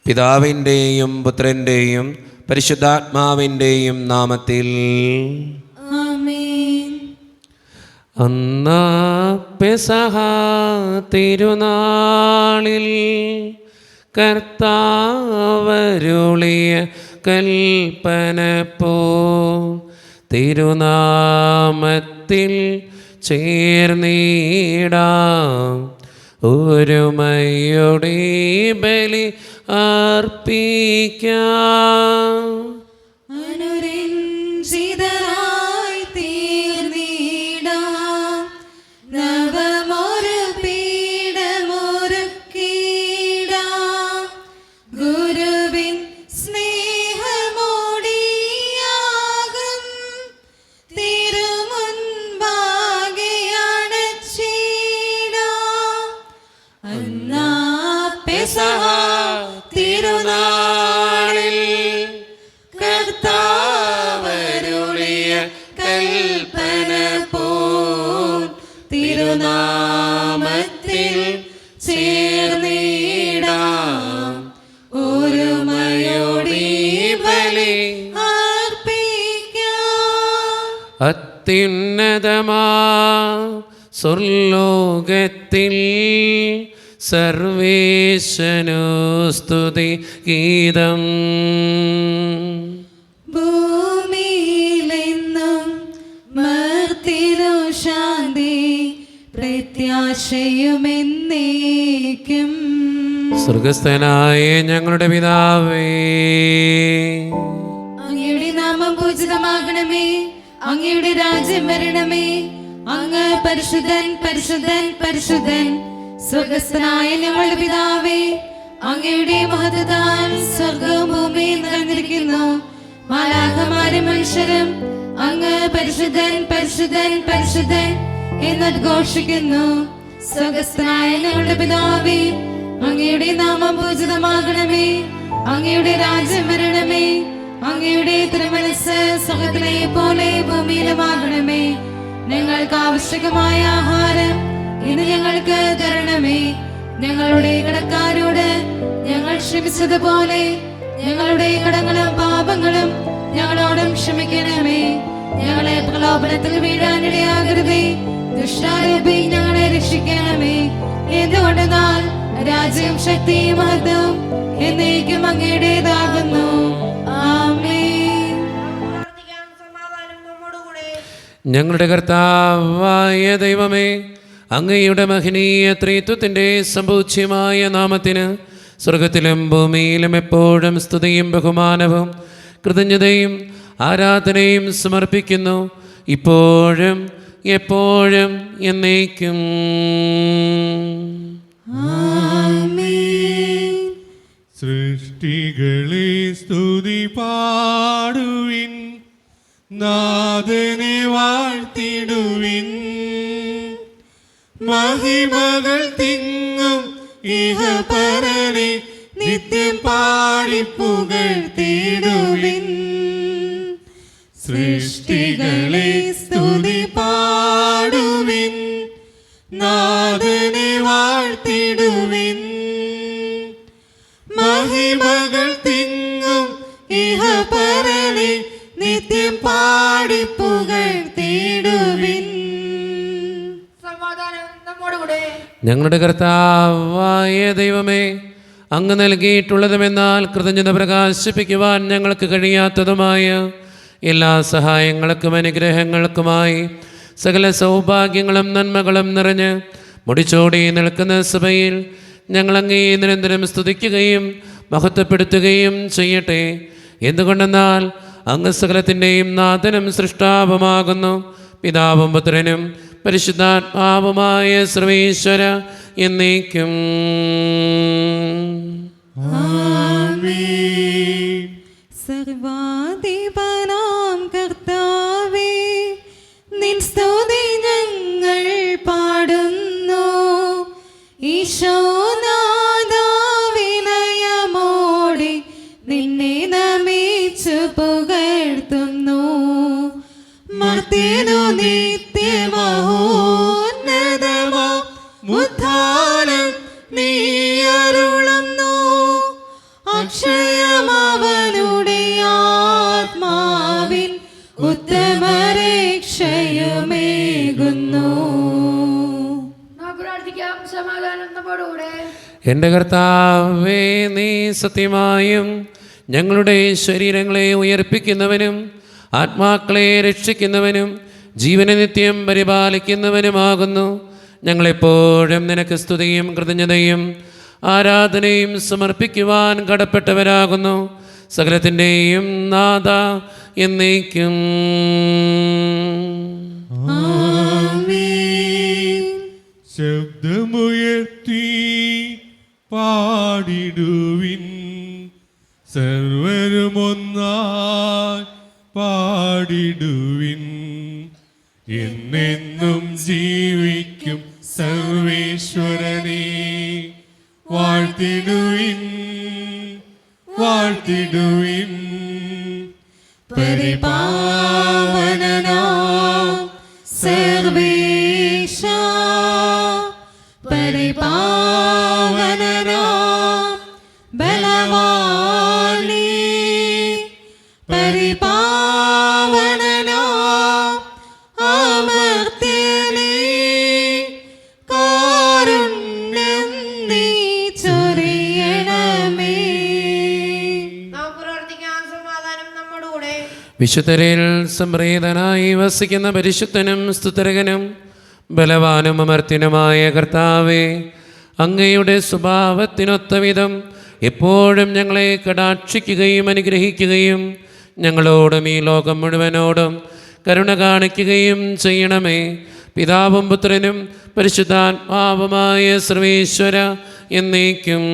പിതാവിൻ്റെയും പുത്രൻ്റെയും പരിശുദ്ധാത്മാവിൻ്റെയും നാമത്തിൽ ആമേൻ. അന്നാ പെസഹ തിരുനാളിൽ കർത്താവരുളിയ കൽപ്പന പോ തിരുനാമത്തിൽ ചേർന്നിടാം ഒരുമയോടെ ബലി അർപ്പിക്കാം. അനുരഞ്ജിതരായി തീർന്നിടാം നവമൊരു പീഠമൊരുക്കിടാം ഗുരുവിൻ സ്നേഹമോടിയാകും തിരുമുൻപാകെ അണച്ചിടാം. അന്നാ പെസഹ തിരുനാളിൽ കർത്താവരുളിയ കൽപ്പന പോൽ തിരുനാമത്തിൽ ചേർന്നിടാം ഒരുമയോടെ ബലി അർപ്പിക്കാം. അത്യുന്നതമാ സ്വർലോകത്തിൽ സർവേശനു സ്തുതി ഗീതം. ഭൂമിയിലെന്നും മർത്തിരു ശാന്തി പ്രത്യാശയുമെന്നേക്കും. സ്വർഗസ്ഥനായ ഞങ്ങളുടെ പിതാവേ, അങ്ങയുടെ നാമം പൂജിതമാകണമേ, അങ്ങയുടെ രാജ്യം വരണമേ, അങ്ങ് പരിശുദ്ധൻ പരിശുദ്ധൻ പരിശുദ്ധൻ. സ്വർഗസ്ഥനായ ഞങ്ങളുടെ പിതാവേ, അങ്ങയുടെ മഹത്വത്താൽ സ്വർഗവും ഭൂമിയും നിറഞ്ഞിരിക്കുന്നു. മാലാഖമാരും മനുഷ്യരും അങ്ങ് പരിശുദ്ധൻ പരിശുദ്ധൻ പരിശുദ്ധൻ എന്നഘോഷിക്കുന്നു. സ്വർഗസ്ഥനായ ഞങ്ങളുടെ പിതാവേ, അങ്ങയുടെ നാമം പൂജിതമാകണമേ, അങ്ങയുടെ രാജ്യം വരണമേ, അങ്ങയുടെ തിരുമനസ്സ് സ്വർഗ്ഗത്തിലെ പോലെ ഭൂമിയിലുമാകണമേ. ഞങ്ങൾക്ക് ആവശ്യകമായ ആഹാരം ഇന്ന് ഞങ്ങൾക്ക് തരണമേ. ഞങ്ങളുടെ കടക്കാരോട് ഞങ്ങൾ ക്ഷമിച്ചതുപോലെ ഞങ്ങളുടെ കടങ്ങളും പാപങ്ങളും ഞങ്ങളോടും ക്ഷമിക്കണമേ. ഞങ്ങളെ പ്രലോഭനത്തിൽ വീഴാനിടയാകരുതേ, ദുഷ്ടാരൂപി ഞങ്ങളെ രക്ഷിക്കണമേ. എന്തുകൊണ്ടെന്നാൽ രാജ്യം ശക്തിയും മഹത്വവും എന്നേക്കും അങ്ങയുടേതാകുന്നു. ആമേൻ. ഞങ്ങളുടെ കർത്താവായ ദൈവമേ, അങ്ങയുടെ മഹനീയ ത്രിത്വത്തിൻ്റെ സമ്പൂജ്യമായ നാമത്തിന് സ്വർഗത്തിലും ഭൂമിയിലും എപ്പോഴും സ്തുതിയും ബഹുമാനവും കൃതജ്ഞതയും ആരാധനയും സമർപ്പിക്കുന്നു, ഇപ്പോഴും എപ്പോഴും എന്നേക്കും. ആമേൻ. സൃഷ്ടികളെ സ്തുതി പാടുവിൻ, നാഥനെ വാഴ്ത്തിടുവിൻ. മഹിമകൾ തിങ്ങും ഇഹപരനെ നിത്യം പാടിപ്പുകഴ്ത്തിടുവിൻ. സൃഷ്ടികളെ സ്തുതി പാടുവിൻ, നാഥനെ വാഴ്ത്തിടുവിൻ. മഹിമകൾ തിങ്ങും ഇഹപരനെ നിത്യം പാടിപ്പുകഴ്ത്തിടുവിൻ. ഞങ്ങളുടെ കർത്താവായ ദൈവമേ, അങ്ങ് നൽകിയിട്ടുള്ളതുമെന്നാൽ കൃതജ്ഞത പ്രകാശിപ്പിക്കുവാൻ ഞങ്ങൾക്ക് കഴിയാത്തതുമായ എല്ലാ സഹായങ്ങൾക്കും അനുഗ്രഹങ്ങൾക്കുമായി സകല സൗഭാഗ്യങ്ങളും നന്മകളും നിറഞ്ഞ് മുടിച്ചോടി നിൽക്കുന്ന സഭയിൽ ഞങ്ങൾ അങ്ങേ നിരന്തരം സ്തുതിക്കുകയും മഹത്വപ്പെടുത്തുകയും ചെയ്യട്ടെ. എന്തുകൊണ്ടെന്നാൽ അങ്ങ് സകലത്തിൻ്റെയും നാഥനും സൃഷ്ടാവുമാകുന്നു. പിതാവും പുത്രനും പരിശുദ്ധാത്മാവുമായ സർവേശ്വര എന്നേക്കും. ആമേൻ. സർവാധിപനാം കർത്താവേ, നിൻ സ്തുതി ഞങ്ങൾ പാടുന്നു. ഈശോനാഥാ, വിനയമോടെ നിന്നെ നമിച്ചു പുകഴ്ത്തുന്നു. മർത്യനു നിത്യമഹോന്നതമോ ഉദ്ധാനം നീ അരുളുന്നു. അക്ഷയമവനുടെ ആത്മാവിൻ ഉത്തമരക്ഷയുമേകുന്നു. പ്രാർത്ഥിക്കാം. സമാധാനം നമ്മോടുകൂടെ. എൻ്റെ കർത്താവേ, നീ സത്യമായും ഞങ്ങളുടെ ശരീരങ്ങളെ ഉയർപ്പിക്കുന്നവനും ആത്മാക്കളെ രക്ഷിക്കുന്നവനും ജീവനെ നിത്യം പരിപാലിക്കുന്നവനുമാകുന്നു. ഞങ്ങളെപ്പോഴും നിനക്ക് സ്തുതിയും കൃതജ്ഞതയും ആരാധനയും സമർപ്പിക്കുവാൻ കടപ്പെട്ടവരാകുന്നു. സകലത്തിൻ്റെയും നാഥ എന്നേക്കും. ശബ്ദമുയർത്തി പാടിടുവിൻ, സർവരുമൊന്നായി പാടിടുവിൻ. എന്നെന്നും ജീവിക്കും സർവേശ്വരനെ വാഴ്ത്തിടുവിൻ, വാഴ്ത്തിടുവിൻ. പരിപാവനനാം സർവേശ, പരിപാവനനാം ബലവാനേ, പരിപാവനനാം അമർത്യനേ, കാരുണ്യം നീ ചൊരിയണമേ. വിശുദ്ധരിൽ സംപ്രീതനായി വസിക്കുന്ന പരിശുദ്ധനും സ്തുതരകനും ബലവാനും അമർത്യനുമായ കർത്താവേ, അങ്ങയുടെ സ്വഭാവത്തിനൊത്ത വിധം എപ്പോഴും ഞങ്ങളെ കടാക്ഷിക്കുകയും അനുഗ്രഹിക്കുകയും ഞങ്ങളോടും ഈ ലോകം മുഴുവനോടും കരുണ കാണിക്കുകയും ചെയ്യണമേ. പിതാവും പുത്രനും പരിശുദ്ധാത്മാവുമായ സർവേശ്വര എന്നേക്കും.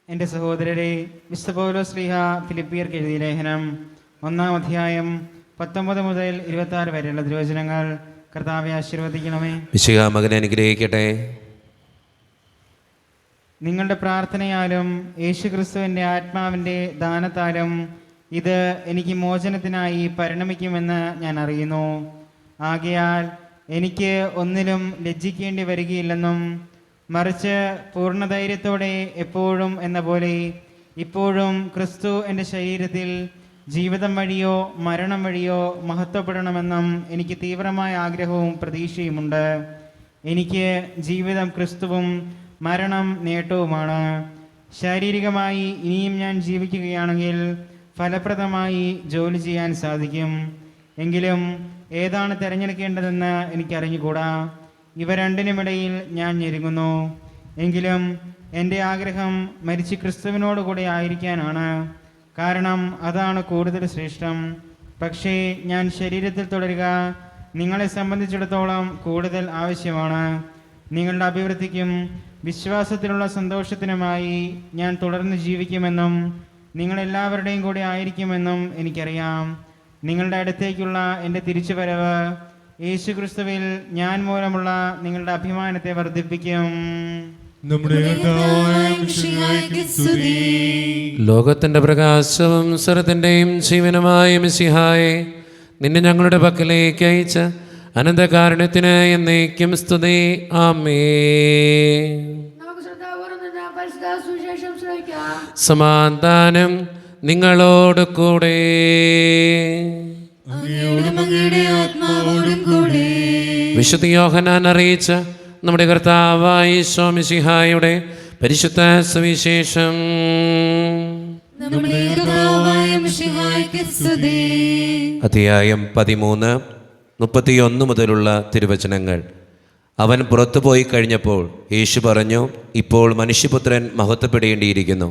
എൻ്റെ സഹോദരരെ, വിശുദ്ധ പൗലോസ് ശ്ലീഹ ഫിലിപ്പിയർക്ക് എഴുതിയ ലേഖനം 1-ാം അധ്യായം 19 മുതൽ 26 വരെയുള്ള തിരുവചനങ്ങൾ കർത്താവെ ആശീർവദിക്കണമേ. മിശിഹാ മകനെ അനുഗ്രഹിക്കട്ടെ. നിങ്ങളുടെ പ്രാർത്ഥനയാലും യേശുക്രിസ്തുവിൻ്റെ ആത്മാവിൻ്റെ ദാനത്താലും ഇത് എനിക്ക് മോചനത്തിനായി പരിണമിക്കുമെന്ന് ഞാൻ അറിയുന്നു. ആകയാൽ എനിക്ക് ഒന്നിലും ലജ്ജിക്കേണ്ടി വരികയില്ലെന്നും മറിച്ച് പൂർണ്ണധൈര്യത്തോടെ എപ്പോഴും എന്ന പോലെ ഇപ്പോഴും ക്രിസ്തു എൻ്റെ ശരീരത്തിൽ ജീവിതം വഴിയോ മരണം വഴിയോ മഹത്വപ്പെടണമെന്നും എനിക്ക് തീവ്രമായ ആഗ്രഹവും പ്രതീക്ഷയുമുണ്ട്. എനിക്ക് ജീവിതം ക്രിസ്തുവും മരണം നേട്ടവുമാണ്. ശാരീരികമായി ഇനിയും ഞാൻ ജീവിക്കുകയാണെങ്കിൽ ഫലപ്രദമായി ജോലി ചെയ്യാൻ സാധിക്കും. എങ്കിലും ഏതാണ് തിരഞ്ഞെടുക്കേണ്ടതെന്ന് എനിക്കറിഞ്ഞുകൂടാ. ഇവ രണ്ടിനുമിടയിൽ ഞാൻ ഞെരുങ്ങുന്നു. എങ്കിലും എൻ്റെ ആഗ്രഹം മരിച്ച് ക്രിസ്തുവിനോട് കൂടെ ആയിരിക്കാനാണ്. കാരണം അതാണ് കൂടുതൽ ശ്രേഷ്ഠം. പക്ഷേ ഞാൻ ശരീരത്തിൽ തുടരുക നിങ്ങളെ സംബന്ധിച്ചിടത്തോളം കൂടുതൽ ആവശ്യമാണ്. നിങ്ങളുടെ അഭിവൃദ്ധിക്കും വിശ്വാസത്തിലുള്ള സന്തോഷത്തിനുമായി ഞാൻ തുടർന്ന് ജീവിക്കുമെന്നും നിങ്ങളെല്ലാവരുടെയും കൂടെ ആയിരിക്കുമെന്നും എനിക്കറിയാം. നിങ്ങളുടെ അടുത്തേക്കുള്ള എൻ്റെ തിരിച്ചുവരവ് യേശുക്രിസ്തുവിൽ ഞാൻ മൂലമുള്ള നിങ്ങളുടെ അഭിമാനത്തെ വർദ്ധിപ്പിക്കും. ലോകത്തിൻ്റെ പ്രകാശവും സ്വരത്തിൻ്റെയും ജീവനുമായ മിശിഹായെ, നിന്നെ ഞങ്ങളുടെ പക്കലേക്ക് അയച്ച അനന്തകാരുണ്യത്തിന് എന്നേക്കും സ്തുതി. ആമേൻ. നമുക്ക് ശ്രദ്ധാപൂർവ്വം നിന്ന് പരിശുദ്ധ സുവിശേഷം ശ്രവിക്കാം. സമാധാനം നിങ്ങളോട് കൂടെ. വിശുദ്ധ യോഹന്നാൻ അറിയിച്ച നമ്മുടെ കർത്താവായ ഈശോ മിശിഹായുടെ പരിശുദ്ധ സുവിശേഷം. അധ്യായം 13, 31 മുതലുള്ള തിരുവചനങ്ങൾ. അവൻ പുറത്തുപോയി കഴിഞ്ഞപ്പോൾ യേശു പറഞ്ഞു, ഇപ്പോൾ മനുഷ്യപുത്രൻ മഹത്വപ്പെടേണ്ടിയിരിക്കുന്നു.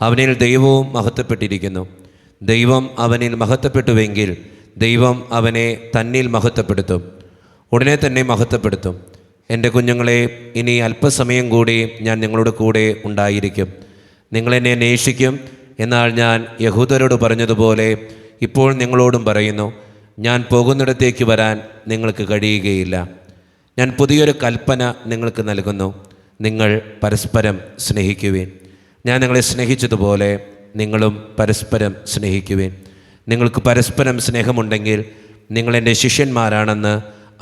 അവനിൽ ദൈവവും മഹത്വപ്പെട്ടിരിക്കുന്നു. ദൈവം അവനിൽ മഹത്വപ്പെട്ടുവെങ്കിൽ ദൈവം അവനെ തന്നിൽ മഹത്വപ്പെടുത്തും, ഉടനെ തന്നെ മഹത്വപ്പെടുത്തും. എൻ്റെ കുഞ്ഞുങ്ങളെ, ഇനി അല്പസമയം കൂടി ഞാൻ നിങ്ങളുടെ കൂടെ ഉണ്ടായിരിക്കും. നിങ്ങളെന്നെ അന്വേഷിക്കും. എന്നാൽ ഞാൻ യഹൂദരോട് പറഞ്ഞതുപോലെ ഇപ്പോൾ നിങ്ങളോടും പറയുന്നു, ഞാൻ പോകുന്നിടത്തേക്ക് വരാൻ നിങ്ങൾക്ക് കഴിയുകയില്ല. ഞാൻ പുതിയൊരു കൽപ്പന നിങ്ങൾക്ക് നൽകുന്നു, നിങ്ങൾ പരസ്പരം സ്നേഹിക്കുവിൻ. ഞാൻ നിങ്ങളെ സ്നേഹിച്ചതുപോലെ നിങ്ങളും പരസ്പരം സ്നേഹിക്കുവിൻ. നിങ്ങൾക്ക് പരസ്പരം സ്നേഹമുണ്ടെങ്കിൽ നിങ്ങളെൻ്റെ ശിഷ്യന്മാരാണെന്ന്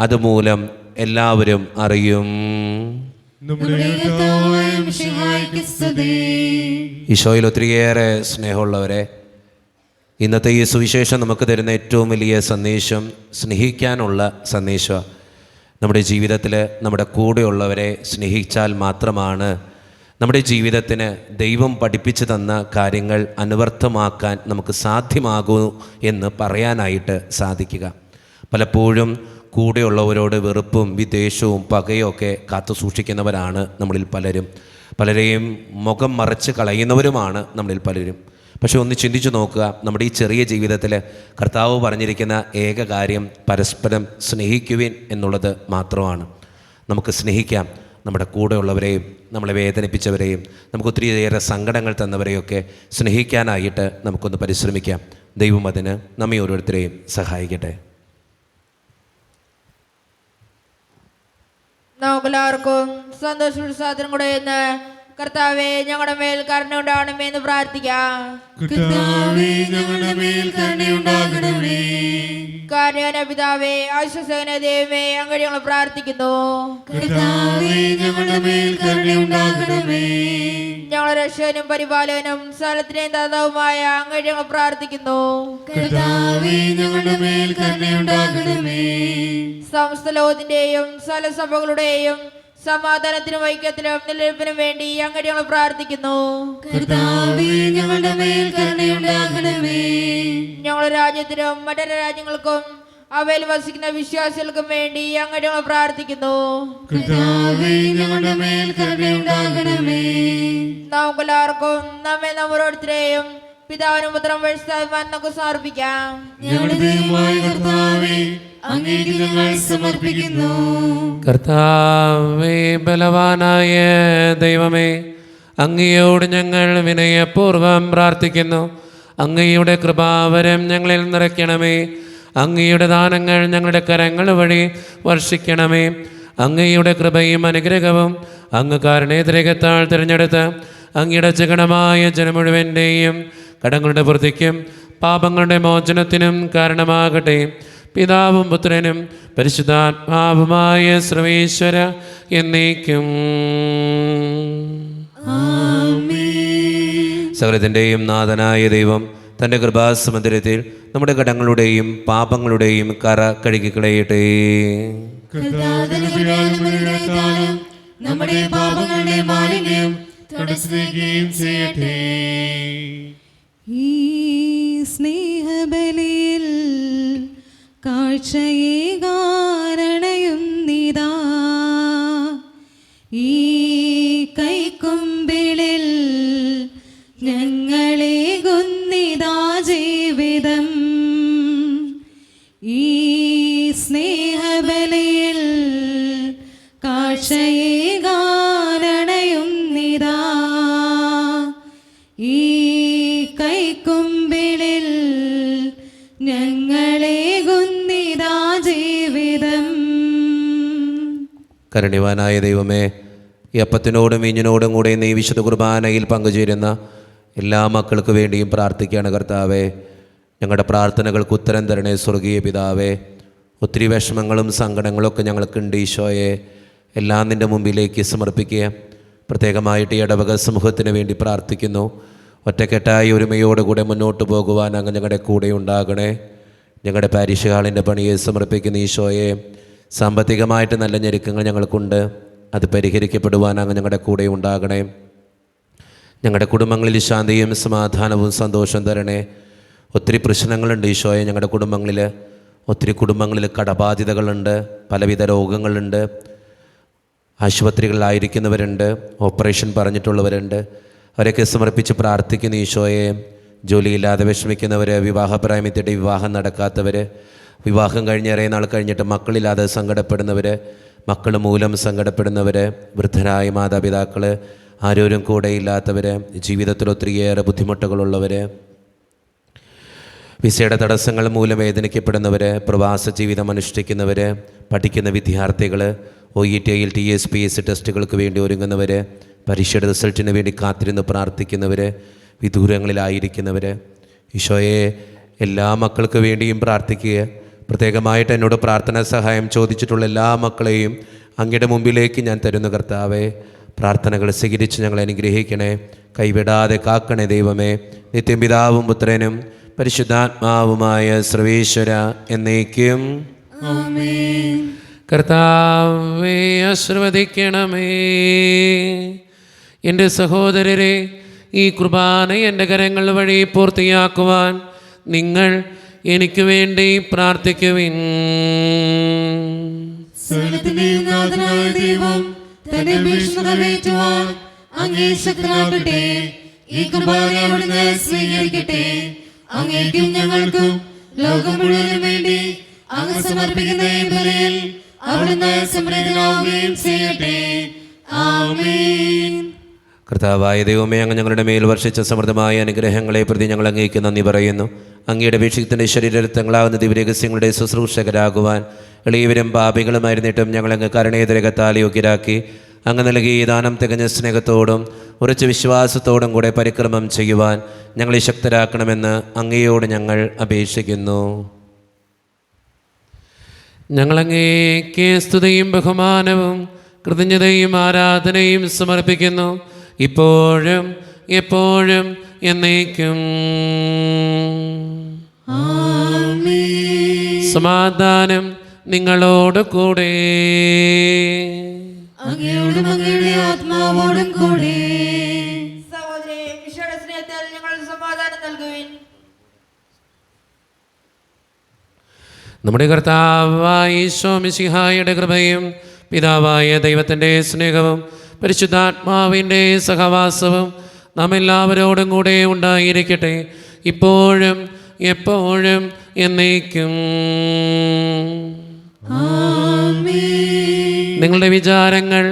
അതുമൂലം എല്ലാവരും അറിയും. നമ്മുടെ കർത്താവായ മിശിഹായ്ക്ക് സ്തുതി. ഈശോയിൽ ഒത്തിരിയേറെ സ്നേഹമുള്ളവരെ, ഇന്നത്തെ ഈ സുവിശേഷം നമുക്ക് തരുന്ന ഏറ്റവും വലിയ സന്ദേശം സ്നേഹിക്കാനുള്ള സന്ദേശമാണ്. നമ്മുടെ ജീവിതത്തിൽ നമ്മുടെ കൂടെയുള്ളവരെ സ്നേഹിച്ചാൽ മാത്രമാണ് നമ്മുടെ ജീവിതത്തിന് ദൈവം പഠിപ്പിച്ചു തന്ന കാര്യങ്ങൾ അനുവർത്തമാക്കാൻ നമുക്ക് സാധ്യമാകൂ എന്ന് പറയാനായിട്ട് സാധിക്കുക. പലപ്പോഴും കൂടെയുള്ളവരോട് വെറുപ്പും വിദ്വേഷവും പകയൊക്കെ കാത്തു സൂക്ഷിക്കുന്നവരാണ് നമ്മളിൽ പലരും. പലരെയും മുഖം മറച്ച് കളയുന്നവരുമാണ് നമ്മളിൽ പലരും. പക്ഷെ ഒന്ന് ചിന്തിച്ചു നോക്കുക, നമ്മുടെ ഈ ചെറിയ ജീവിതത്തിൽ കർത്താവ് പറഞ്ഞിരിക്കുന്ന ഏക കാര്യം പരസ്പരം സ്നേഹിക്കുവിൻ എന്നുള്ളത് മാത്രമാണ്. നമുക്ക് സ്നേഹിക്കാം നമ്മുടെ കൂടെയുള്ളവരെയും നമ്മളെ വേദനിപ്പിച്ചവരെയും നമുക്ക് ഒത്തിരിയേറെ സങ്കടങ്ങൾ തന്നവരെയൊക്കെ സ്നേഹിക്കാനായിട്ട് നമുക്കൊന്ന് പരിശ്രമിക്കാം. ദൈവം അതിന് നമ്മെ ഓരോരുത്തരെയും സഹായിക്കട്ടെ. നമുക്കെല്ലാവർക്കും സന്തോഷോത്സാഹത്തിനും കൂടെ ഇന്ന് കർത്താവേ ഞങ്ങളുടെ മേൽ കരുണയുണ്ടാകണമേ എന്ന് പ്രാർത്ഥിക്കാം. കർത്താവേ ഞങ്ങളുടെ മേൽ കരുണയുണ്ടാകണമേ. കാരുണ്യവാനായ പിതാവേ, ആശ്വാസകനായ ദൈവമേ, അങ്ങ് ഞങ്ങൾ പ്രാർത്ഥിക്കുന്നു. കർത്താവേ ഞങ്ങളുടെ മേൽ കരുണയുണ്ടാകണമേ. ഞങ്ങളുടെ രക്ഷകനും പരിപാലകനും സ്ഥലത്തിനെയും ദാതാവുമായ അങ്ങ് ഞങ്ങൾ പ്രാർത്ഥിക്കുന്നു. കർത്താവേ ഞങ്ങളുടെ മേൽ കരുണയുണ്ടാകണമേ. സമസ്ത ലോകത്തിന്റെയും സ്ഥലസഭകളുടെയും സമാധാനത്തിനും ഐക്യത്തിനും നിലനിൽപ്പിനും വേണ്ടി അങ്ങ് ഞങ്ങൾ പ്രാർത്ഥിക്കുന്നു. കർത്താവേ ഞങ്ങളുടെ മേൽ കരുണയുണ്ടാകണമേ. ഞങ്ങളുടെ രാജ്യത്തിനും മറ്റൊരു രാജ്യങ്ങൾക്കും അവയിൽ വസിക്കുന്ന വിശ്വാസികൾക്കും വേണ്ടി അങ്ങ് ഞങ്ങൾ പ്രാർത്ഥിക്കുന്നു. കർത്താവേ ഞങ്ങളുടെ മേൽ കരുണയുണ്ടാകണമേ. നമുക്കെല്ലാവർക്കും നമ്മെ ഓരോരുത്തരെയും പിതാവിനും പുത്രനും പരിശുദ്ധാത്മാവിനും സമർപ്പിക്കാം. ഞങ്ങളുടെ ദൈവമായ കർത്താവേ, അങ്ങേക്ക് ഞങ്ങൾ സമർപ്പിക്കുന്നു. കർത്താവേ, ബലവാനായ ദൈവമേ, അങ്ങയോട് ഞങ്ങൾ വിനയപൂർവ്വം പ്രാർത്ഥിക്കുന്നു. അങ്ങയുടെ കൃപാവരം ഞങ്ങളിൽ നിറയ്ക്കണമേ. അങ്ങയുടെ ദാനങ്ങൾ ഞങ്ങളുടെ കരങ്ങൾ വഴി വർഷിക്കണമേ. അങ്ങയുടെ കൃപയും അനുഗ്രഹവും അങ്ങ് കാരുണ്യത്തിരകത്താൽ തിരഞ്ഞെടുത്ത് അങ്ങയുടെ ജഗണമായ ജനം മുഴുവൻ്റെയും കടങ്ങളുടെ വൃദ്ധിക്കും പാപങ്ങളുടെ മോചനത്തിനും കാരണമാകട്ടെ. പിതാവും പുത്രനും പരിശുദ്ധാത്മാവുമായ സർവേശ്വര എന്നേക്കും. സകലത്തിൻ്റെയും നാഥനായ ദൈവം തൻ്റെ കൃപാസമുദ്രത്തിൽ നമ്മുടെ കടങ്ങളുടെയും പാപങ്ങളുടെയും കറ കഴുകിക്കളയട്ടെ. കർത്താവിനും നമ്മുടെ പാപങ്ങളുടെ മാലിന്യം തുടച്ചുനീക്കുകയും ചെയ്യട്ടെ. ഈ സ്നേഹബലിയിൽ കാഴ്ചയേകാരണയും നിതാ, ഈ കൈക്കൊമ്പിളിൽ ഞങ്ങളെ ഗുന്നിതാ ജീവിതം. ഈ സ്നേഹബലിയിൽ കാഴ്ചയേകാരണയും നിതാ, ഈ കൈക്കൊമ്പിളിൽ ഞങ്ങളെ ഗുന്നിതാ ജീവിതം. കരുണ്യവാനായ ദൈവമേ, ഈ അപ്പത്തിനോടും വീഞ്ഞിനോടും കൂടെ ഈ വിശുദ്ധ കുർബാനയിൽ പങ്കുചേരുന്ന എല്ലാ മക്കൾക്ക് വേണ്ടിയും പ്രാർത്ഥിക്കുകയാണ്. കർത്താവേ, ഞങ്ങളുടെ പ്രാർത്ഥനകൾക്ക് ഉത്തരം തരണേ സ്വർഗീയ പിതാവേ. ഒത്തിരി വിഷമങ്ങളും സങ്കടങ്ങളൊക്കെ ഞങ്ങൾക്കുണ്ട് ഈശോയെ, എല്ലാം നിൻ്റെ മുമ്പിലേക്ക് സമർപ്പിക്കുക. പ്രത്യേകമായിട്ട് ഈ ഇടവക സമൂഹത്തിന് വേണ്ടി പ്രാർത്ഥിക്കുന്നു. ഒറ്റക്കെട്ടായി ഒരുമയോടുകൂടെ മുന്നോട്ട് പോകുവാൻ അങ്ങ് ഞങ്ങളുടെ കൂടെ ഉണ്ടാകണേ. ഞങ്ങളുടെ പാരിഷ് ഹാളിൻ്റെ പണിയെ സമർപ്പിക്കുന്ന ഈശോയെ, സാമ്പത്തികമായിട്ട് നല്ല ഞെരുക്കങ്ങൾ ഞങ്ങൾക്കുണ്ട്, അത് പരിഹരിക്കപ്പെടുവാൻ അങ്ങ് ഞങ്ങളുടെ കൂടെ ഉണ്ടാകണേ. ഞങ്ങളുടെ കുടുംബങ്ങളിൽ ശാന്തിയും സമാധാനവും സന്തോഷം തരണേ. ഒത്തിരി പ്രശ്നങ്ങളുണ്ട് ഈശോയെ ഞങ്ങളുടെ കുടുംബങ്ങളിൽ. ഒത്തിരി കുടുംബങ്ങളിൽ കടബാധ്യതകളുണ്ട്, പലവിധ രോഗങ്ങളുണ്ട്, ആശുപത്രികളിലായിരിക്കുന്നവരുണ്ട്, ഓപ്പറേഷൻ പറഞ്ഞിട്ടുള്ളവരുണ്ട്. അവരൊക്കെ സമർപ്പിച്ച് പ്രാർത്ഥിക്കുന്ന ഈശോയെ, ജോലിയില്ലാതെ വിഷമിക്കുന്നവർ, വിവാഹപ്രായമത്തിയിട്ട് വിവാഹം നടക്കാത്തവർ, വിവാഹം കഴിഞ്ഞ് ഏറെ നാൾ കഴിഞ്ഞിട്ട് മക്കളില്ലാതെ സങ്കടപ്പെടുന്നവർ, മക്കൾ മൂലം സങ്കടപ്പെടുന്നവർ, വൃദ്ധരായ മാതാപിതാക്കൾ, ആരോരും കൂടെയില്ലാത്തവർ, ജീവിതത്തിൽ ഒത്തിരിയേറെ ബുദ്ധിമുട്ടുകളുള്ളവർ, വിസയുടെ തടസ്സങ്ങൾ മൂലം വേദനിക്കപ്പെടുന്നവർ, പ്രവാസ ജീവിതം അനുഷ്ഠിക്കുന്നവർ, പഠിക്കുന്ന വിദ്യാർത്ഥികൾ, OET IELTS PSC ടെസ്റ്റുകൾക്ക് വേണ്ടി ഒരുങ്ങുന്നവർ, പരീക്ഷയുടെ റിസൾട്ടിന് വേണ്ടി കാത്തിരുന്ന് പ്രാർത്ഥിക്കുന്നവർ, വിദൂരങ്ങളിലായിരിക്കുന്നവർ, ഈശോയെ എല്ലാ മക്കൾക്ക് വേണ്ടിയും പ്രാർത്ഥിക്കുക. പ്രത്യേകമായിട്ട് എന്നോട് പ്രാർത്ഥനാ സഹായം ചോദിച്ചിട്ടുള്ള എല്ലാ മക്കളെയും അങ്ങയുടെ മുമ്പിലേക്ക് ഞാൻ തരുന്നു കർത്താവേ. പ്രാർത്ഥനകൾ സ്വീകരിച്ച് ഞങ്ങളെ അനുഗ്രഹിക്കണേ. കൈവിടാതെ കാക്കണേ ദൈവമേ. നിത്യം പിതാവും പുത്രനും പരിശുദ്ധാത്മാവുമായ സർവേശ്വര എന്നേക്കും. കർത്താവേ ആശീർവദിക്കണമേ. എൻ്റെ സഹോദരരെ, ഈ കുർബാന എൻ്റെ കരങ്ങൾ വഴി പൂർത്തിയാക്കുവാൻ നിങ്ങൾ എനിക്ക് വേണ്ടി പ്രാർത്ഥിക്കുവിൻ. സകലത്തിന്റെയും നാഥനായ ദൈവം തന്റെ അപേക്ഷ നിറവേറ്റുവാൻ അങ്ങേ ശക്തനാകട്ടെ. ഈ കുർബാന അവിടുന്ന് സ്വീകരിക്കട്ടെ. അങ്ങേക്കും ഞങ്ങൾക്കും ലോകം മുഴുവനും വേണ്ടി അങ്ങ് സമർപ്പിക്കുന്ന ഈ ബലിയിൽ അവിടുന്ന് സംപ്രീതനാവുകയും ചെയ്യട്ടെ. ആമേൻ. കർത്താവായ ദൈവമേ, അങ്ങ് ഞങ്ങളുടെ മേൽ വർഷിച്ച സമൃദ്ധമായ അനുഗ്രഹങ്ങളെ പ്രതി ഞങ്ങൾ അങ്ങേക്ക് നന്ദി പറയുന്നു. അങ്ങയുടെ അപേക്ഷികത്തിൻ്റെ ശരീരരക്തങ്ങളാകുന്ന ദിവ്യരഹസ്യങ്ങളുടെ ശുശ്രൂഷകരാകുവാൻ എളിയവരും പാപികളുമായിരുന്നിട്ടും ഞങ്ങളങ്ങ് കരുണേതരകത്താൽ യോഗ്യരാക്കി. അങ്ങ് നൽകിയ ദാനം തികഞ്ഞ സ്നേഹത്തോടും ഉറച്ച വിശ്വാസത്തോടും കൂടെ പരിക്രമം ചെയ്യുവാൻ ഞങ്ങളെ ശക്തരാക്കണമെന്ന് അങ്ങയോട് ഞങ്ങൾ അപേക്ഷിക്കുന്നു. ഞങ്ങളങ്ങേക്ക് സ്തുതിയും ബഹുമാനവും കൃതജ്ഞതയും ആരാധനയും സമർപ്പിക്കുന്നു, ഇപ്പോഴും എപ്പോഴും എന്നേക്കും. സമാധാനം നിങ്ങളോട് കൂടെ. അങ്ങയോടും അങ്ങയുടെ ആത്മാവോടും കൂടെ. സഹോദരേ, ഈശോയുടെ സ്നേഹത്താൽ ഞങ്ങൾ സമാധാനം നൽകുവിൻ. നമ്മുടെ കർത്താവായ ഈശോ മിശിഹായുടെ കൃപയും പിതാവായ ദൈവത്തിൻ്റെ സ്നേഹവും പരിശുദ്ധാത്മാവിൻ്റെ സഹവാസവും നാം എല്ലാവരോടും കൂടെ ഉണ്ടായിരിക്കട്ടെ, ഇപ്പോഴും എപ്പോഴും എന്നേക്കും. നിങ്ങളുടെ വിചാരങ്ങൾ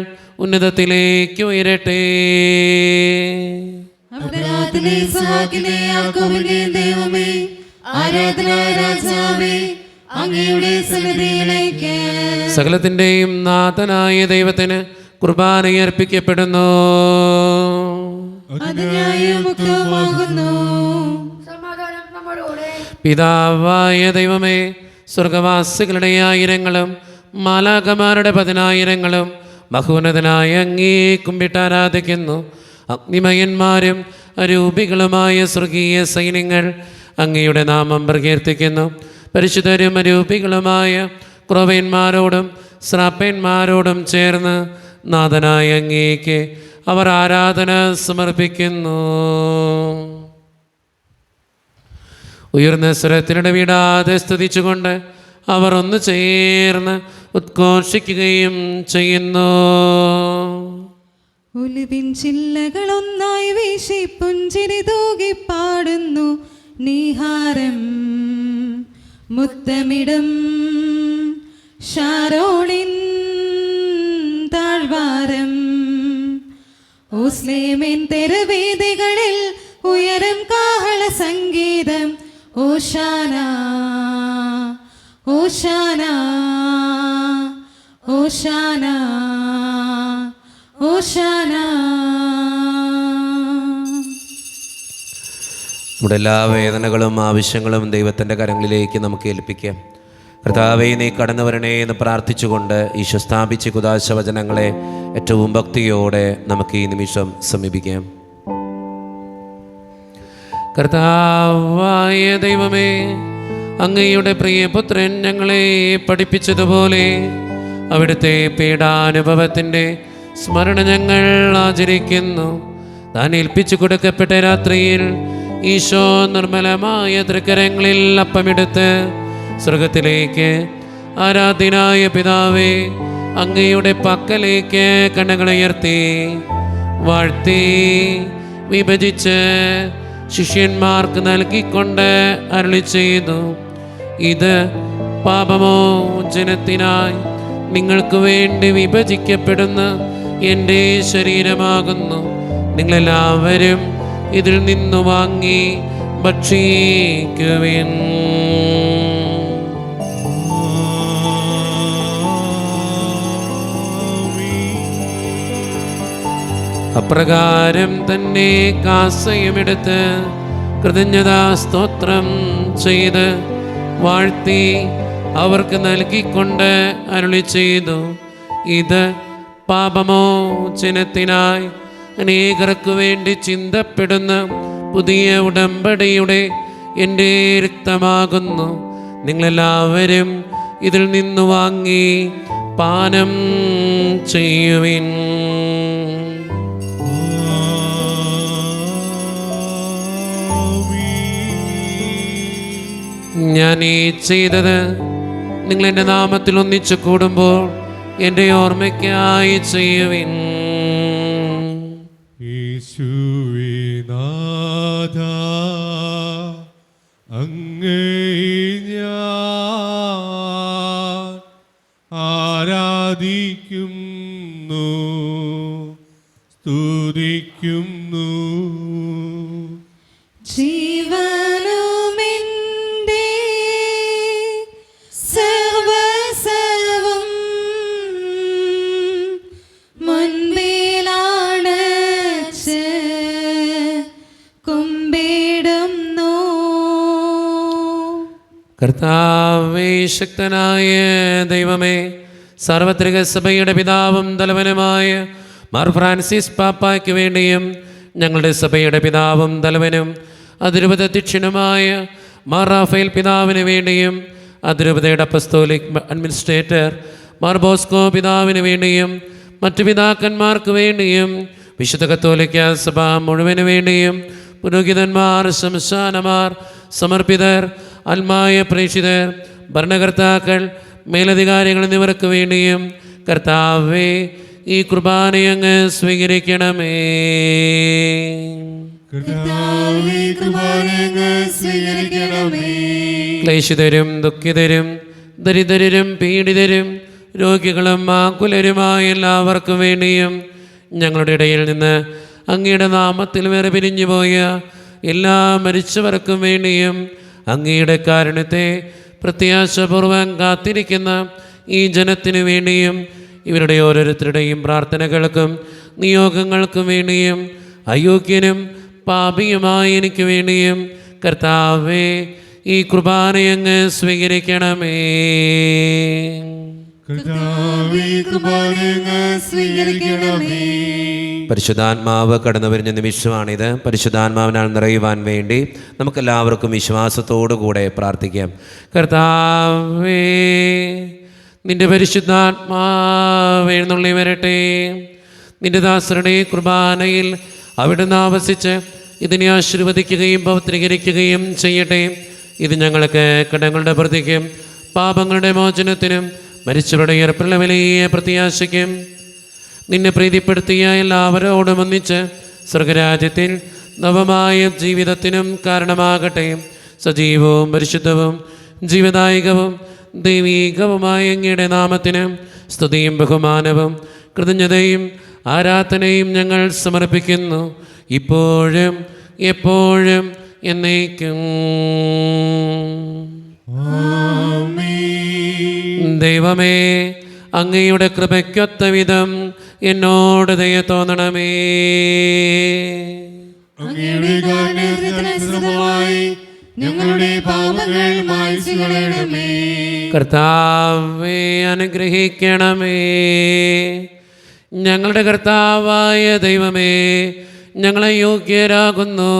ഉന്നതത്തിലേക്ക് ഉയരട്ടെ. അബ്രാഹത്തിലെ സഹാക്കിലെ യാക്കോബിന്റെ ദൈവമേ, ആരാധന രാജാവേ, അങ്ങയുടെ സന്നിധിയിലേക്ക് സകലത്തിൻ്റെയും നാഥനായ ദൈവത്തിന് കുർബാന അർപ്പിക്കപ്പെടുന്നു. അത് ന്യായമുക്തമാകുന്നു. സമാധാനം നമ്മോടുകൂടെ. പിതാവായ ദൈവമേ, സ്വർഗവാസികളുടെ ആയിരങ്ങളും മാലാഖമാരുടെ 10,000ങ്ങളും മഹോന്നതനായ അങ്ങേ കുമ്പിട്ട് ആരാധിക്കുന്നു. അഗ്നിമയന്മാരും അരൂപികളുമായ സ്വർഗീയ സൈന്യങ്ങൾ അങ്ങയുടെ നാമം പ്രകീർത്തിക്കുന്നു. പരിശുദ്ധരും അരൂപികളുമായ ക്രോവന്മാരോടും ശ്രാപ്പന്മാരോടും ചേർന്ന് നാഥനായ അങ്ങേക്ക് അവർ ആരാധന സമർപ്പിക്കുന്നു. ഉയർന്ന സ്വരത്തിനിടവിടാതെ സ്തുതിച്ചുകൊണ്ട് അവർ ഒന്ന് ചേർന്ന് ഉദ്ഘോഷിക്കുകയും ചെയ്യുന്നു. ഒലിവിൻ ചില്ലകളൊന്നായി വീശി പുഞ്ചിരി തൂകി പാടുന്നു. നീഹാരം മുത്തമിടും ഷാരോണിൻ താഴ്വാരം. ഓസ്ലേമിൻ തെരുവീഥികളിൽ ഉയരും കാഹള സംഗീതം. ഓശാന ഓശാന ഓശാന ഓശാന. നമ്മുടെ എല്ലാ വേദനകളും ആവശ്യങ്ങളും ദൈവത്തിൻ്റെ കരങ്ങളിലേക്ക് നമുക്ക് ഏൽപ്പിക്കാം. കർത്താവേ, നീ കടന്നു വരണേ എന്ന് പ്രാർത്ഥിച്ചുകൊണ്ട് ഈശോ സ്ഥാപിച്ച കുദാശ വചനങ്ങളെ ഏറ്റവും ഭക്തിയോടെ നമുക്ക് ഈ നിമിഷം സമീപിക്കാം. കർത്താവായ ദൈവമേ, അങ്ങയുടെ പ്രിയപുത്രൻ ഞങ്ങളെ പഠിപ്പിച്ചതുപോലെ അവിടുത്തെ പീഡാനുഭവത്തിൻ്റെ സ്മരണ ഞങ്ങൾ ആചരിക്കുന്നു. താൻ ഏൽപ്പിച്ചു കൊടുക്കപ്പെട്ട രാത്രിയിൽ ഈശോ നിർമ്മലമായ തൃക്കരങ്ങളിൽ അപ്പമെടുത്ത് സ്വർഗത്തിലേക്ക് ആരാധ്യനായ പിതാവേ അങ്ങയുടെ പക്കലേക്ക് കണ്ണുകളുയർത്തി വാഴ്ത്തി വിഭജിച്ച് ശിഷ്യന്മാർക്ക് നൽകിക്കൊണ്ട് അരുളി ചെയ്തു, ഇത് പാപമോചനത്തിനായി നിങ്ങൾക്ക് വേണ്ടി വിഭജിക്കപ്പെടുന്ന എൻ്റെ ശരീരമാകുന്നു. നിങ്ങളെല്ലാവരും ഇതിൽ നിന്നു വാങ്ങി ഭക്ഷിക്കുവിൻ. അപ്രകാരം തന്നെ കാസയുമെടുത്ത് കൃതജ്ഞതാ സ്തോത്രം ചെയ്ത് വാഴ്ത്തി അവർക്ക് നൽകിക്കൊണ്ട് അരുളി ചെയ്തു, ഇത് പാപമോചനത്തിനായി അനേകർക്ക് വേണ്ടി ചിന്തപ്പെടുന്ന പുതിയ ഉടമ്പടിയുടെ എൻ്റെ രക്തമാകുന്നു. നിങ്ങളെല്ലാവരും ഇതിൽ നിന്ന് വാങ്ങി പാനം ചെയ്യുവിൻ. ഞാൻ ഈ ചെയ്തത് നിങ്ങൾ എൻ്റെ നാമത്തിൽ ഒന്നിച്ചു കൂടുമ്പോൾ എൻ്റെ ഓർമ്മയ്ക്കായി ചെയ്യുവിൻ. യേശുവേ നാഥ, അങ്ങേ ഞാൻ ആരാധിക്കുന്നു, സ്തുതിക്കുന്നു. ജീവനുമെൻ്റെ സർവ്വസ്വവും മുൻപിലാണച്ച് കുമ്പിടുന്നു. കർത്താവേ, ശക്തനായ ദൈവമേ, സാർവത്രിക സഭയുടെ പിതാവും തലവനുമായ മാർ ഫ്രാൻസിസ് പാപ്പായ്ക്ക് വേണ്ടിയും ഞങ്ങളുടെ സഭയുടെ പിതാവും തലവനും അതിരൂപത അധ്യക്ഷനുമായ മാർ റാഫേൽ പിതാവിന് വേണ്ടിയും അതിരൂപതയുടെ അപ്പസ്തോലിക് അഡ്മിനിസ്ട്രേറ്റർ മാർ ബോസ്കോ പിതാവിന് വേണ്ടിയും മറ്റു പിതാക്കന്മാർക്ക് വേണ്ടിയും വിശുദ്ധ കത്തോലിക്ക സഭ മുഴുവന് വേണ്ടിയും പുരോഹിതന്മാർ, ശംശാനമാർ, സമർപ്പിതർ, ആത്മായ പ്രേക്ഷിതർ, ഭരണകർത്താക്കൾ, മേലധികാരികൾ എന്നിവർക്ക് വേണ്ടിയും കർത്താവേ, ഈ കുർബാനയങ്ങ് സ്വീകരിക്കണമേ. കർത്താവേ, കുർബാനയങ്ങ് സ്വീകരിക്കണമേ. ക്ലേശിതരും ദുഃഖിതരും ദരിദ്രരും പീഡിതരും രോഗികളും ആകുലരുമായ എല്ലാവർക്കും വേണ്ടിയും ഞങ്ങളുടെ ഇടയിൽ നിന്ന് അങ്ങയുടെ നാമത്തിൽ വേറെ പിരിഞ്ഞുപോയ എല്ലാ മരിച്ചവർക്കും വേണ്ടിയും അങ്ങയുടെ കാരുണ്യത്തെ പ്രത്യാശപൂർവം കാത്തിരിക്കുന്ന ഈ ജനത്തിനു വേണ്ടിയും ഇവരുടെ ഓരോരുത്തരുടെയും പ്രാർത്ഥനകൾക്കും നിയോഗങ്ങൾക്കും വേണ്ടിയും അയോഗ്യനും പാപിയുമായ എനിക്ക് വേണ്ടിയും കർത്താവേ, ഈ കുർബാനയങ്ങ് സ്വീകരിക്കണമേ. കർത്താവേ, കുർബാനയങ്ങ് സ്വീകരിക്കണമേ. പരിശുദ്ധാത്മാവ് കടന്നു വരുന്ന നിമിഷമാണിത്. പരിശുദ്ധാത്മാവിനാൽ നിറയുവാൻ വേണ്ടി നമുക്കെല്ലാവർക്കും വിശ്വാസത്തോടുകൂടെ പ്രാർത്ഥിക്കാം. കർത്താവേ, നിന്റെ പരിശുദ്ധാത്മാവ് എഴുന്നള്ളി വരട്ടെ. നിന്റെ ദാസരുടെ കുർബാനയിൽ അവിടുന്ന് ആവസിച്ച് ഇതിനെ ആശീർവദിക്കുകയും പവിത്രീകരിക്കുകയും ചെയ്യട്ടെ. ഇത് ഞങ്ങൾക്ക് കടങ്ങളുടെ പ്രതിക്കും പാപങ്ങളുടെ മോചനത്തിനും മരിച്ചവരുടെ ഉയർപ്പുള്ള വലിയ പ്രത്യാശയ്ക്കും നിന്നെ പ്രീതിപ്പെടുത്തിയ എല്ലാവരോടും ഒന്നിച്ച് സ്വർഗരാജ്യത്തിൽ നവമായ ജീവിതത്തിനും കാരണമാകട്ടെ. സജീവവും പരിശുദ്ധവും ജീവദായകവും ദൈവീകവുമായ അങ്ങയുടെ നാമത്തിന് സ്തുതിയും ബഹുമാനവും കൃതജ്ഞതയും ആരാധനയും ഞങ്ങൾ സമർപ്പിക്കുന്നു, ഇപ്പോഴും എപ്പോഴും എന്നേക്കും. ദൈവമേ, അങ്ങയുടെ കൃപയ്ക്കൊത്ത വിധം എന്നോട് ദയ തോന്നണമേ. അങ്ങയുടെ കാരുണ്യത്തിനനുസൃതമായി ഞങ്ങളുടെ പാപങ്ങൾ മായ്ച്ചു കളയണമേ. കർത്താവേ, അനുഗ്രഹിക്കണമേ. ഞങ്ങളുടെ കർത്താവായ ദൈവമേ, ഞങ്ങളെ യോഗ്യരാകുന്നു,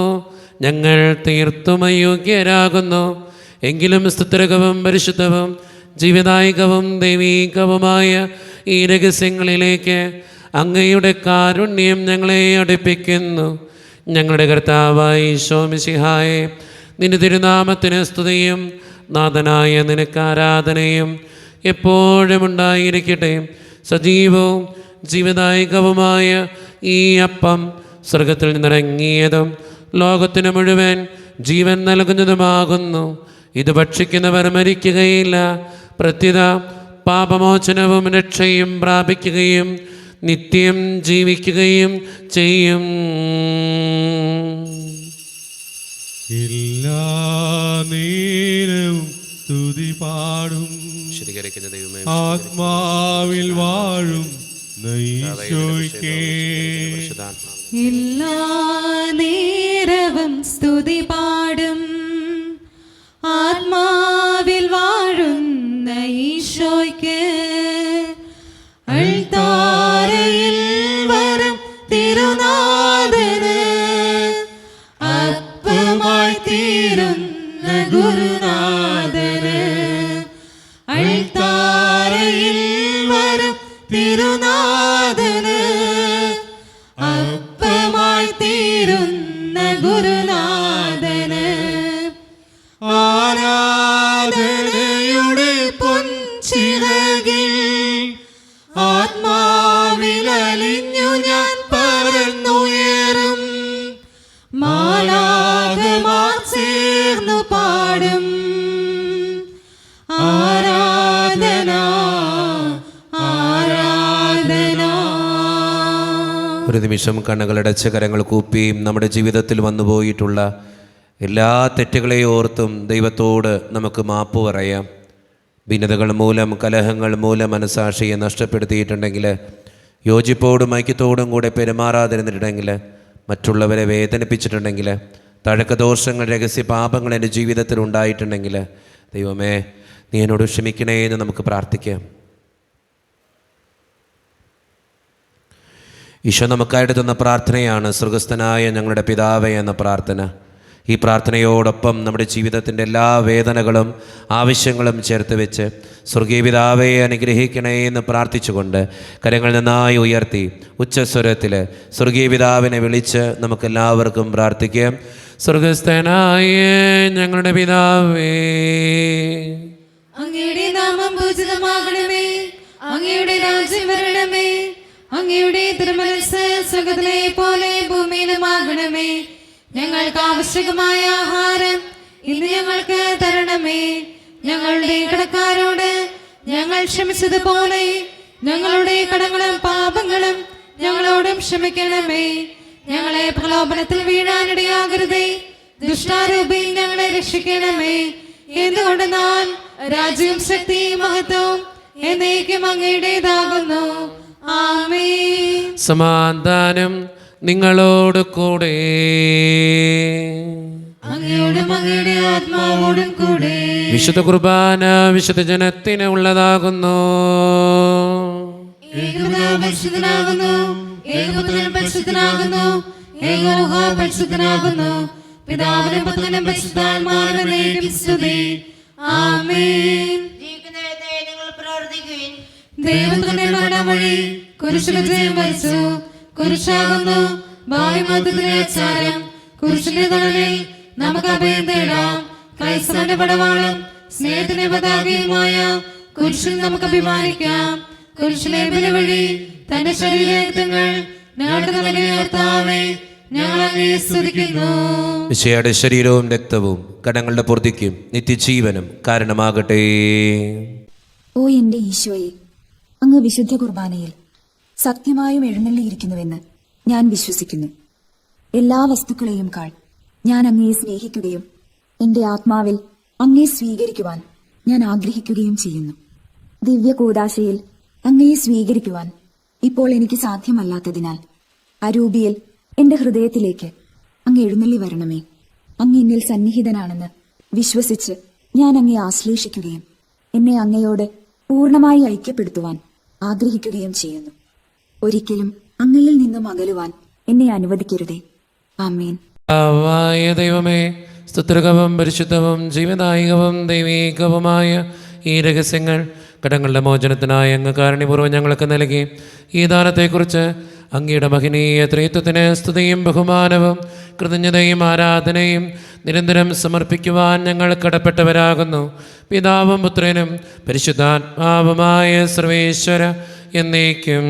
ഞങ്ങൾ തീർത്തും അയോഗ്യരാകുന്നു. എങ്കിലും സ്തുത്യർഹവും പരിശുദ്ധവും ജീവദായകവും ദൈവീകവുമായ ഈ രഹസ്യങ്ങളിലേക്ക് അങ്ങയുടെ കാരുണ്യം ഞങ്ങളെ അടുപ്പിക്കുന്നു. ഞങ്ങളുടെ കർത്താവായ ഈശോ മിശിഹായെ, നിന്റെ തിരുനാമത്തിന് സ്തുതിയും നാഥനായ നിനക്ക് ആരാധനയും എപ്പോഴും ഉണ്ടായിരിക്കട്ടെ. സജീവവും ജീവദായകവുമായ ഈ അപ്പം സ്വർഗത്തിൽ നിന്നിറങ്ങിയതും ലോകത്തിന് മുഴുവൻ ജീവൻ നൽകുന്നതുമാകുന്നു. ഇത് ഭക്ഷിക്കുന്നവർ മരിക്കുകയില്ല, പ്രത്യുത പാപമോചനവും രക്ഷയും പ്രാപിക്കുകയും നിത്യം ജീവിക്കുകയും ചെയ്യും. എല്ലാ നേരവും സ്തുതി പാടും, ശുദ്ധീകരിക്കുന്ന ദൈവമേ, ആത്മാവിൽ വാഴും ഈശോയ്ക്കേ. എല്ലാ നേരവും സ്തുതി പാടും, ആത്മാവിൽ വാഴുന്ന ഈശോയ്ക്ക്. ഒരു നിമിഷം കണ്ണുകളടച്ച് കരങ്ങൾ കൂപ്പിയും നമ്മുടെ ജീവിതത്തിൽ വന്നുപോയിട്ടുള്ള എല്ലാ തെറ്റുകളെയും ഓർത്തും ദൈവത്തോട് നമുക്ക് മാപ്പ് പറയാം. ഭിന്നതകൾ മൂലം, കലഹങ്ങൾ മൂലം മനസാക്ഷിയെ നഷ്ടപ്പെടുത്തിയിട്ടുണ്ടെങ്കിൽ, യോജിപ്പോടും ഐക്യത്തോടും കൂടെ പെരുമാറാതിരുന്നിട്ടുണ്ടെങ്കിൽ, മറ്റുള്ളവരെ വേദനിപ്പിച്ചിട്ടുണ്ടെങ്കിൽ, തഴക്കദോഷങ്ങൾ, രഹസ്യ പാപങ്ങൾ എൻ്റെ ജീവിതത്തിൽ ഉണ്ടായിട്ടുണ്ടെങ്കിൽ, ദൈവമേ നീ എന്നോട് ക്ഷമിക്കണേ എന്ന് നമുക്ക് പ്രാർത്ഥിക്കാം. ഈശോ നമുക്കായിട്ട് തന്ന പ്രാർത്ഥനയാണ് സ്വർഗസ്ഥനായ ഞങ്ങളുടെ പിതാവേ എന്ന പ്രാർത്ഥന. ഈ പ്രാർത്ഥനയോടൊപ്പം നമ്മുടെ ജീവിതത്തിൻ്റെ എല്ലാ വേദനകളും ആവശ്യങ്ങളും ചേർത്ത് വെച്ച് സ്വർഗീയ പിതാവേ അനുഗ്രഹിക്കണേ എന്ന് പ്രാർത്ഥിച്ചുകൊണ്ട് കരങ്ങൾ നന്നായി ഉയർത്തി ഉച്ചസ്വരത്തിൽ സ്വർഗീയ പിതാവിനെ വിളിച്ച് നമുക്കെല്ലാവർക്കും പ്രാർത്ഥിക്കാം. സ്വർഗസ്ഥനായ ഞങ്ങളുടെ പിതാവേ, അങ്ങയുടെ നാമം പൂജിതമാകണമേ, അങ്ങയുടെ രാജ്യം വരണമേ, അങ്ങയുടെ തിരുമനസ്സ് സ്വർഗ്ഗത്തിലെ പോലെ ഭൂമിയിലുമാകണമേ. ഞങ്ങൾക്ക് ആവശ്യകമായ ആഹാരം ഇന്ന് ഞങ്ങൾക്ക് തരണമേ. ഞങ്ങളുടെ കടക്കാരോട് ഞങ്ങൾ ക്ഷമിച്ചതുപോലെ ഞങ്ങളുടെ കടങ്ങളും പാപങ്ങളും ഞങ്ങളോടും ക്ഷമിക്കണമേ. ഞങ്ങളെ പ്രലോഭനത്തിൽ വീഴാനിടയാകരുതേ, ദുഷ്ടാരൂപിയിൽ ഞങ്ങളെ രക്ഷിക്കണമേ. എന്തുകൊണ്ടെന്നാൽ രാജ്യവും ശക്തിയും മഹത്വവും എന്നേക്കും അങ്ങയുടേതാകുന്നു. ആമേൻ. സമാധാനം നിങ്ങളോട് കൂടെ. അങ്ങയോടും അങ്ങയുടെ ആത്മാവോടും കൂടെ. വിശുദ്ധ കുർബാന വിശുദ്ധ ജനത്തിന് ഉള്ളതാകുന്നു. ഏകപിതാവ് പരിശുദ്ധനാകുന്നു, ഏകപുത്രൻ പരിശുദ്ധനാകുന്നു, ഏകരൂഹ പരിശുദ്ധനാകുന്നു. പിതാവിനും പുത്രനും പരിശുദ്ധാത്മാവിനും സ്തുതി. ആമേൻ. നിങ്ങൾ പ്രാർത്ഥിക്കുവിൻ. ദൈവം തന്നെ മരണം വഴി കുരിശിൽ വിജയം വരിച്ചു. കുരിശാകുന്നു ഭാവിമതത്തിലെ ആചാരം. കുരിശിന്റെ തണലിൽ നമുക്ക് അഭയം തേടാം. ക്രൈസ്തവന്റെ പടവാളും സ്നേഹത്തിന്റെ പതാകയുമായ കുരിശിൽ നമുക്ക് അഭിമാനിക്കാം. കുരിശിലെ ബലി വഴി തന്റെ ശരീരങ്ങൾ ഞങ്ങൾക്ക് നൽകിയ കർത്താവേ, ഞങ്ങൾ അങ്ങയെ സ്തുതിക്കുന്നു. മിശിഹായുടെ ശരീരവും രക്തവും കടങ്ങളുടെ പൂർത്തിക്കും നിത്യജീവനും കാരണമാകട്ടെ. ഓ എന്റെ ഈശോയെ, അങ്ങ് വിശുദ്ധ കുർബാനയിൽ സത്യമായും എഴുന്നള്ളിയിരിക്കുന്നുവെന്ന് ഞാൻ വിശ്വസിക്കുന്നു. എല്ലാ വസ്തുക്കളെയും കാൾ ഞാൻ അങ്ങയെ സ്നേഹിക്കുകയും എന്റെ ആത്മാവിൽ അങ്ങയെ സ്വീകരിക്കുവാൻ ഞാൻ ആഗ്രഹിക്കുകയും ചെയ്യുന്നു. ദിവ്യ കൂദാശയിൽ അങ്ങയെ സ്വീകരിക്കുവാൻ ഇപ്പോൾ എനിക്ക് സാധ്യമല്ലാത്തതിനാൽ അരൂപിയിൽ എന്റെ ഹൃദയത്തിലേക്ക് അങ്ങ് എഴുന്നള്ളി വരണമേ. അങ്ങ് എന്നിൽ സന്നിഹിതനാണെന്ന് വിശ്വസിച്ച് ഞാൻ അങ്ങയെ ആശ്ലേഷിക്കുകയും എന്നെ അങ്ങയോട് പൂർണ്ണമായി ഐക്യപ്പെടുത്തുവാൻ ആഗ്രഹിക്കുകയും ചെയ്യുന്നു. ഒരിക്കലും അങ്ങയിൽ നിന്നും അകലുവാൻ എന്നെ അനുവദിക്കരുതേ. ആമേൻ. ആവായ ദൈവമേ, സ്തുത്യർഹവും പരിശുദ്ധവും ജീവദായകവും ദൈവീകവുമായ ഈ രഹസ്യങ്ങൾ കടങ്ങളുടെ മോചനത്തിനായി അങ്ങ് കാരുണ്യപൂർവ്വം ഞങ്ങൾക്ക് നൽകി. ഈ ദാനത്തെക്കുറിച്ച് അങ്ങയുടെ മഹനീയ ത്രിത്വത്തിന് സ്തുതിയും ബഹുമാനവും കൃതജ്ഞതയും ആരാധനയും നിരന്തരം സമർപ്പിക്കുവാൻ ഞങ്ങൾ കടപ്പെട്ടവരാകുന്നു. പിതാവും പുത്രനും പരിശുദ്ധാത്മാവുമായ സർവേശ്വര എന്നേക്കും.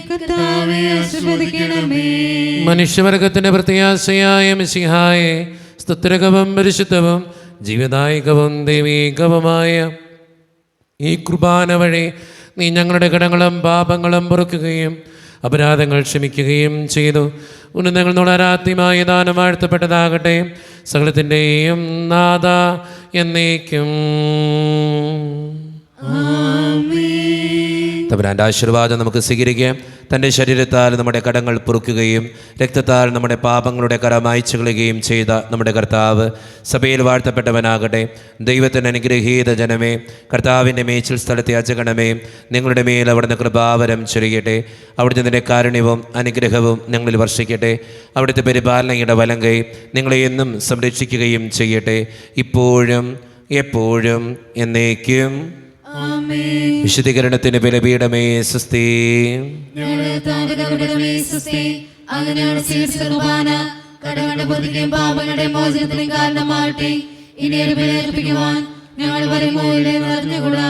കർത്താവേ, ആശീർവദിക്കണമേ. മനുഷ്യവർഗത്തിന്റെ പ്രത്യാശയായ മിശിഹായെ, സ്തുത്യർഹവും പരിശുദ്ധവും ജീവദായകവും ദൈവീകവുമായ ഈ കുർബാന വഴി നീ ഞങ്ങളുടെ കടങ്ങളും പാപങ്ങളും പൊറുക്കുകയും അപരാധങ്ങൾ ക്ഷമിക്കുകയും ചെയ്തു. ഉന്നതങ്ങൾ ആരാധ്യമായ ദാനം വാഴ്ത്തപ്പെട്ടതാകട്ടെ. സകലത്തിൻ്റെയും നാഥ എന്നേക്കും. തമ്പുരാൻ്റെ ആശീർവാദം നമുക്ക് സ്വീകരിക്കാം. തൻ്റെ ശരീരത്താൽ നമ്മുടെ കടങ്ങൾ പൊറുക്കുകയും രക്തത്താൽ നമ്മുടെ പാപങ്ങളുടെ കര മായ്ച്ചു കളയുകയും ചെയ്ത നമ്മുടെ കർത്താവ് സഭയിൽ വാഴ്ത്തപ്പെട്ടവനാകട്ടെ. ദൈവത്തിൻ്റെ അനുഗ്രഹീത ജനമേ, കർത്താവിൻ്റെ മേച്ചിൽ സ്ഥലത്തെ അജഗണമേ, നിങ്ങളുടെ മേൽ അവിടുന്ന് കൃപാവരം ചൊരിയട്ടെ. അവിടുത്തെ നിന്റെ കാരുണ്യവും അനുഗ്രഹവും ഞങ്ങളിൽ വർഷിക്കട്ടെ. അവിടുത്തെ പരിപാലനയുടെ വലങ്കൈ നിങ്ങളെ എന്നും സംരക്ഷിക്കുകയും ചെയ്യട്ടെ, ഇപ്പോഴും എപ്പോഴും എന്നേക്കും. വിശുദ്ധീകരണത്തിന് ബലിപീഠമേ സ്വസ്തി. അങ്ങനെയാണ് സ്വീകരിച്ച കുർബാന കടങ്ങളുടെ പൊറുതിക്കും പാപങ്ങളുടെ മോചനത്തിനും കാരണമാകട്ടെ. ഇനി ഒരു ബലി അർപ്പിക്കുവാൻ ഞങ്ങൾ വരുമ്പോൾ അറിഞ്ഞുകൂടാ.